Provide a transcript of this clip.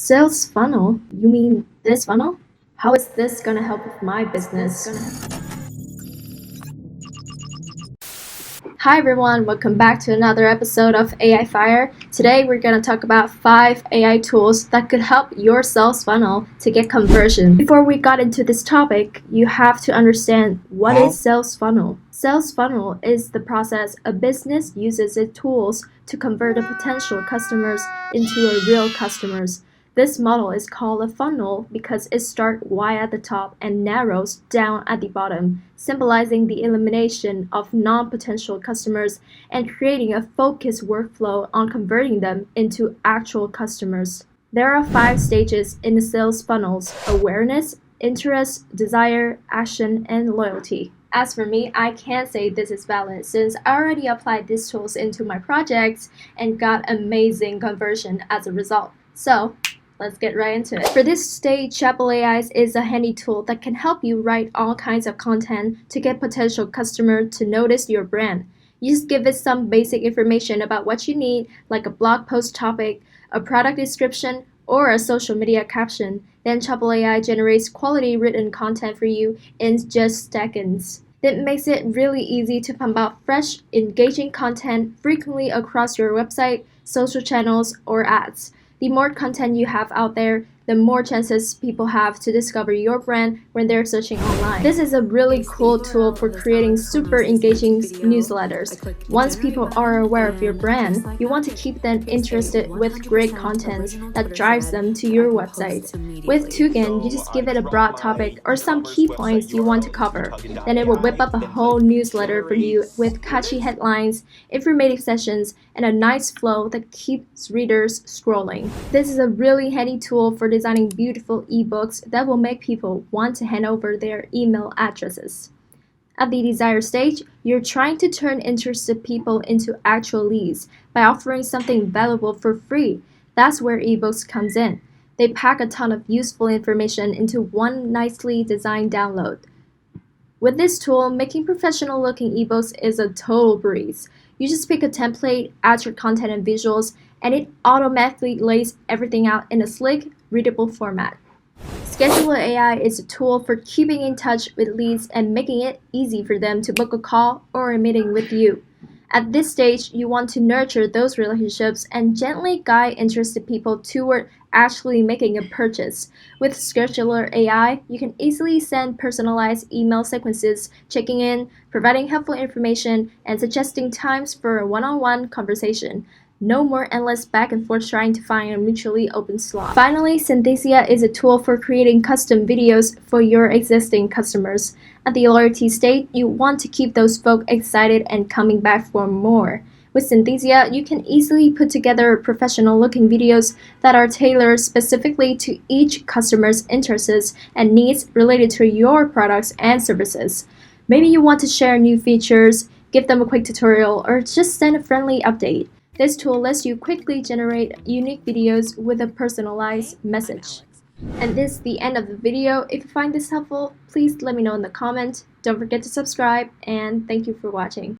Sales funnel? You mean this funnel? How is this gonna help with my business? Hi everyone, welcome back to another episode of AI Fire. Today we're gonna talk about 5 AI tools that could help your sales funnel to get conversion. Before we got into this topic, you have to understand what is sales funnel. Sales funnel is the process a business uses its tools to convert the potential customers into a real customers. This model is called a funnel because it starts wide at the top and narrows down at the bottom, symbolizing the elimination of non-potential customers and creating a focused workflow on converting them into actual customers. There are 5 stages in the sales funnels: awareness, interest, desire, action, and loyalty. As for me, I can say this is valid since I already applied these tools into my projects and got amazing conversion as a result. So, let's get right into it. For this stage, Chapel AI is a handy tool that can help you write all kinds of content to get potential customers to notice your brand. You just give it some basic information about what you need, like a blog post topic, a product description, or a social media caption. Then Chapel AI generates quality written content for you in just seconds. That makes it really easy to pump out fresh, engaging content frequently across your website, social channels, or ads. The more content you have out there, the more chances people have to discover your brand when they're searching online. This is a really cool tool for creating super engaging newsletters. Once people are aware of your brand, you want to keep them interested with great content that drives them to your website. With Tugan, you just give it a broad topic or some key points you want to cover. Then it will whip up a whole newsletter for you with catchy headlines, informative sessions, and a nice flow that keeps readers scrolling. This is a really handy tool for designing beautiful ebooks that will make people want to hand over their email addresses. At the desire stage, you're trying to turn interested people into actual leads by offering something valuable for free. That's where ebooks comes in. They pack a ton of useful information into one nicely designed download. With this tool, making professional-looking ebooks is a total breeze. You just pick a template, add your content and visuals, and it automatically lays everything out in a slick, readable format. Scheduler AI is a tool for keeping in touch with leads and making it easy for them to book a call or a meeting with you. At this stage, you want to nurture those relationships and gently guide interested people toward actually making a purchase. With Scheduler AI, you can easily send personalized email sequences, checking in, providing helpful information, and suggesting times for a one-on-one conversation. No more endless back and forth trying to find a mutually open slot. Finally, Synthesia is a tool for creating custom videos for your existing customers. At the loyalty state, you want to keep those folk excited and coming back for more. With Synthesia, you can easily put together professional-looking videos that are tailored specifically to each customer's interests and needs related to your products and services. Maybe you want to share new features, give them a quick tutorial, or just send a friendly update. This tool lets you quickly generate unique videos with a personalized message. And this is the end of the video. If you find this helpful, please let me know in the comments. Don't forget to subscribe, and thank you for watching.